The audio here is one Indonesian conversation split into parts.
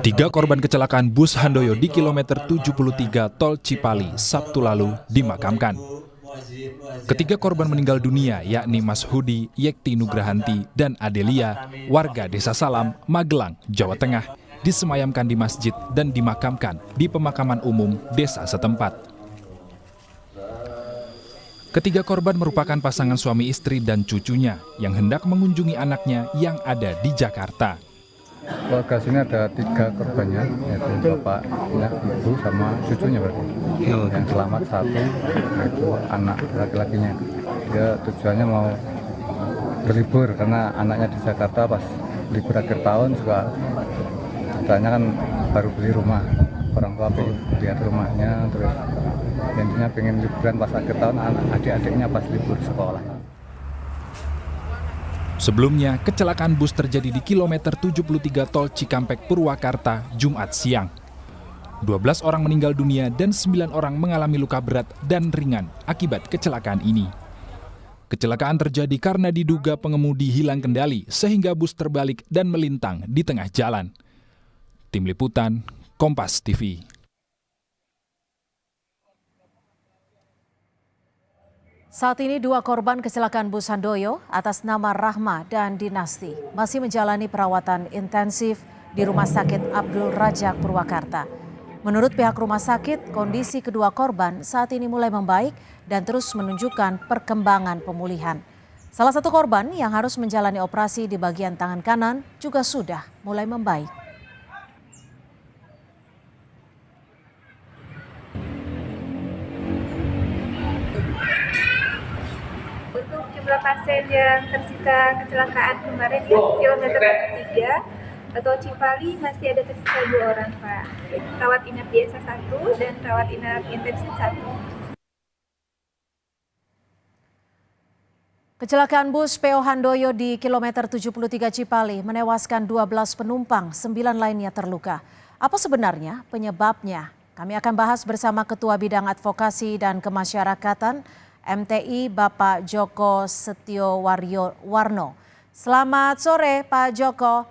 Tiga korban kecelakaan bus Handoyo di kilometer 73 Tol Cipali Sabtu lalu dimakamkan. Ketiga korban meninggal dunia yakni Mas Hudi, Yekti Nugrahanti, dan Adelia, warga Desa Salam, Magelang, Jawa Tengah, disemayamkan di masjid dan dimakamkan di pemakaman umum desa setempat. Ketiga korban merupakan pasangan suami istri dan cucunya yang hendak mengunjungi anaknya yang ada di Jakarta. Keluarga sini ada 3 korbannya, yaitu bapaknya, ibu, sama cucunya berarti. Yang selamat 1, yaitu anak laki-lakinya. Dia tujuannya mau berlibur karena anaknya di Jakarta pas libur akhir tahun juga katanya kan baru beli rumah. Orang tua pengen lihat rumahnya, terus intinya pengen liburan pas akhir tahun, adik-adiknya pas libur sekolah. Sebelumnya, kecelakaan bus terjadi di kilometer 73 Tol Cikampek Purwakarta, Jumat siang. 12 orang meninggal dunia dan 9 orang mengalami luka berat dan ringan akibat kecelakaan ini. Kecelakaan terjadi karena diduga pengemudi hilang kendali sehingga bus terbalik dan melintang di tengah jalan. Tim Liputan, Kompas TV. Saat ini 2 korban kecelakaan bus Handoyo atas nama Rahma dan Dinasti masih menjalani perawatan intensif di Rumah Sakit Abdul Rajak Purwakarta. Menurut pihak rumah sakit, kondisi kedua korban saat ini mulai membaik dan terus menunjukkan perkembangan pemulihan. Salah satu korban yang harus menjalani operasi di bagian tangan kanan juga sudah mulai membaik. Untuk jumlah pasien yang tersisa kecelakaan kemarin ya, kilometer 3 atau Cipali masih ada tersisa 2 orang, Pak. Rawat inap biasa 1 dan rawat inap intensif 1. Kecelakaan bus PO Handoyo di kilometer 73 Cipali menewaskan 12 penumpang, 9 lainnya terluka. Apa sebenarnya penyebabnya? Kami akan bahas bersama Ketua Bidang Advokasi dan Kemasyarakatan MTI Bapak Joko Setio Warno. Selamat sore Pak Joko.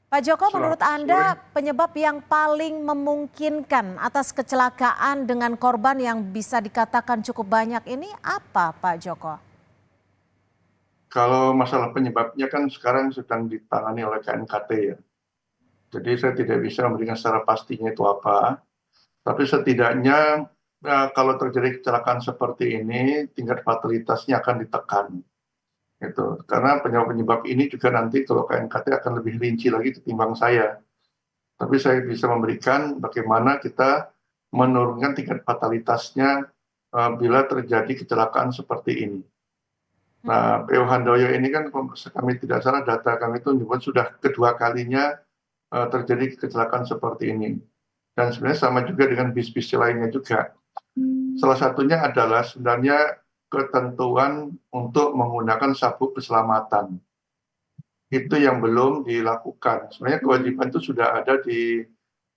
Pak Joko, menurut Anda penyebab yang paling memungkinkan atas kecelakaan dengan korban yang bisa dikatakan cukup banyak ini apa Pak Joko? Kalau masalah penyebabnya kan sekarang sedang ditangani oleh KNKT ya. Jadi saya tidak bisa memberikan secara pastinya itu apa. Tapi setidaknya kalau terjadi kecelakaan seperti ini, tingkat fatalitasnya akan ditekan. Gitu. Karena penyebab-penyebab ini juga nanti kalau KNKT akan lebih rinci lagi ketimbang saya. Tapi saya bisa memberikan bagaimana kita menurunkan tingkat fatalitasnya bila terjadi kecelakaan seperti ini. Nah, PO Handoyo ini kan kami tidak salah data kami itu menyebut sudah kedua kalinya terjadi kecelakaan seperti ini. Dan sebenarnya sama juga dengan bis-bis lainnya juga. Salah satunya adalah sebenarnya ketentuan untuk menggunakan sabuk keselamatan. Itu yang belum dilakukan. Sebenarnya kewajiban itu sudah ada di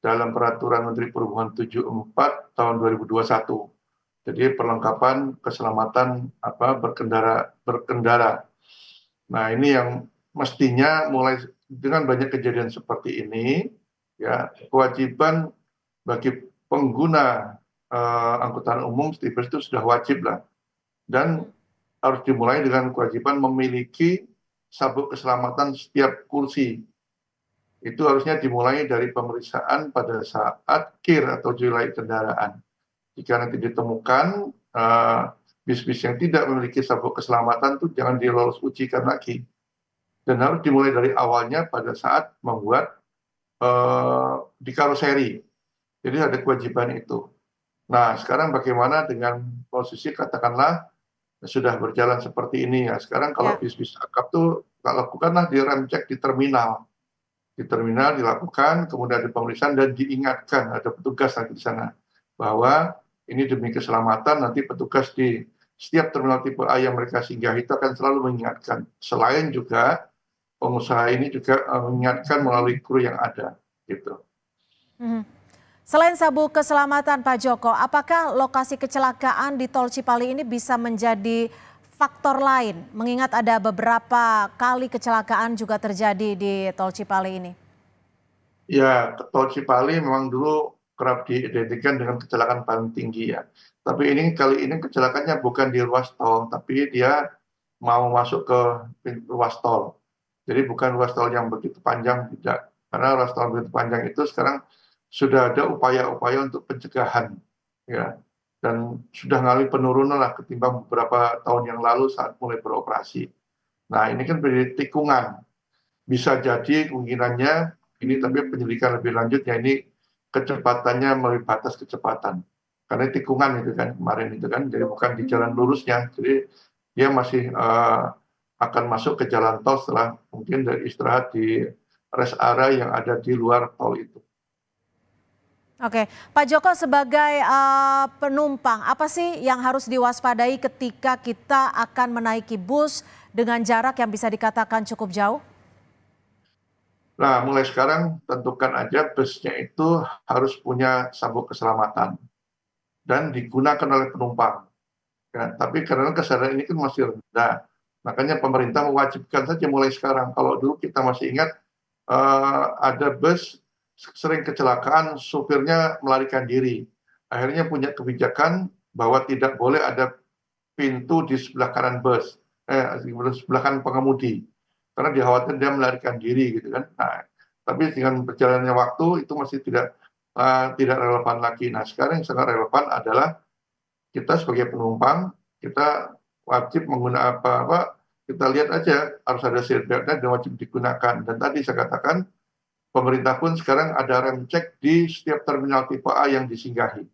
dalam Peraturan Menteri Perhubungan 74 tahun 2021. Jadi perlengkapan keselamatan berkendara. Nah, ini yang mestinya mulai dengan banyak kejadian seperti ini, ya kewajiban bagi pengguna angkutan umum seperti itu sudah wajib lah, dan harus dimulai dengan kewajiban memiliki sabuk keselamatan setiap kursi. Itu harusnya dimulai dari pemeriksaan pada saat kir atau uji layak kendaraan. Jika nanti ditemukan bis-bis yang tidak memiliki sabuk keselamatan itu jangan dilolos ujikan lagi. Dan harus dimulai dari awalnya pada saat membuat di karoseri. Jadi ada kewajiban itu. Nah, sekarang bagaimana dengan posisi katakanlah sudah berjalan seperti ini ya. Sekarang kalau bis-bis akap tuh lakukanlah di rem cek di terminal. Di terminal dilakukan, kemudian ada pemeriksaan dan diingatkan, ada petugas nanti di sana bahwa ini demi keselamatan. Nanti petugas di setiap terminal tipe A yang mereka singgahi itu akan selalu mengingatkan. Selain juga pengusaha ini juga mengingatkan melalui kru yang ada gitu. Selain sabuk keselamatan Pak Joko, apakah lokasi kecelakaan di Tol Cipali ini bisa menjadi faktor lain, mengingat ada beberapa kali kecelakaan juga terjadi di Tol Cipali ini? Ya, Tol Cipali memang dulu kerap diidentikan dengan kecelakaan paling tinggi ya. Tapi kali ini kecelakaannya bukan di ruas tol, tapi dia mau masuk ke ruas tol. Jadi bukan ruas tol yang begitu panjang, tidak. Karena ruas tol begitu panjang itu sekarang sudah ada upaya-upaya untuk pencegahan, ya. Dan sudah mengalami penurunan lah ketimbang beberapa tahun yang lalu saat mulai beroperasi. Nah, ini kan berarti tikungan. Bisa jadi kemungkinannya ini, tapi penyelidikan lebih lanjut ya, ini kecepatannya melebihi batas kecepatan. Karena tikungan itu kan kemarin itu kan, jadi bukan di jalan lurusnya. Jadi dia masih akan masuk ke jalan tol setelah mungkin dari istirahat di rest area yang ada di luar tol itu. Oke, Pak Joko sebagai penumpang, apa sih yang harus diwaspadai ketika kita akan menaiki bus dengan jarak yang bisa dikatakan cukup jauh? Nah, mulai sekarang tentukan aja busnya itu harus punya sabuk keselamatan dan digunakan oleh penumpang. Ya, tapi karena kesadaran ini kan masih rendah, makanya pemerintah mewajibkan saja mulai sekarang. Kalau dulu kita masih ingat ada bus sering kecelakaan, supirnya melarikan diri. Akhirnya punya kebijakan bahwa tidak boleh ada pintu di sebelah kanan bus, di sebelah kanan pengemudi, karena dikhawatirkan dia melarikan diri gitu kan. Nah, tapi dengan berjalannya waktu itu masih tidak relevan lagi. Nah, sekarang yang sangat relevan adalah kita sebagai penumpang, kita wajib menggunakan apa, kita lihat aja harus ada seatbeltnya dan wajib digunakan. Dan tadi saya katakan, pemerintah pun sekarang ada rem cek di setiap terminal tipe A yang disinggahi.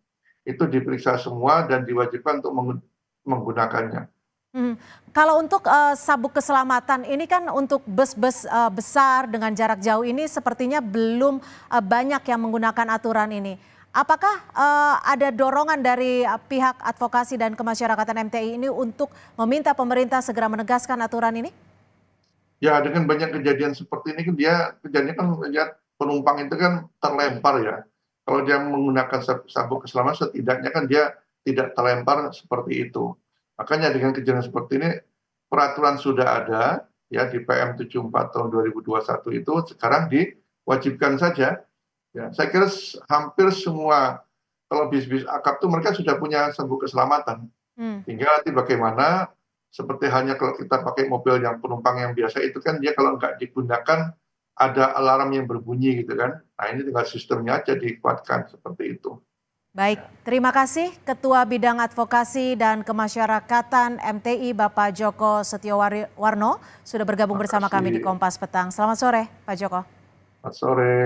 Itu diperiksa semua dan diwajibkan untuk menggunakannya. Kalau untuk sabuk keselamatan ini kan untuk bus-bus besar dengan jarak jauh ini sepertinya belum banyak yang menggunakan aturan ini. Apakah ada dorongan dari pihak advokasi dan kemasyarakatan MTI ini untuk meminta pemerintah segera menegaskan aturan ini? Ya, dengan banyak kejadian seperti ini kan kejadiannya kan lihat penumpang itu kan terlempar ya. Kalau dia menggunakan sabuk keselamatan setidaknya kan dia tidak terlempar seperti itu. Makanya dengan kejadian seperti ini peraturan sudah ada ya di PM 74 tahun 2021 itu sekarang diwajibkan saja. Ya, saya kira hampir semua kalau bis-bis akap itu mereka sudah punya sabuk keselamatan. Tinggal nanti bagaimana, seperti halnya kalau kita pakai mobil yang penumpang yang biasa itu kan dia kalau nggak digunakan ada alarm yang berbunyi gitu kan. Nah, ini tinggal sistemnya aja dikuatkan seperti itu. Baik, terima kasih Ketua Bidang Advokasi dan Kemasyarakatan MTI Bapak Djoko Setiowarno sudah bergabung bersama kami di Kompas Petang. Selamat sore Pak Djoko. Selamat sore.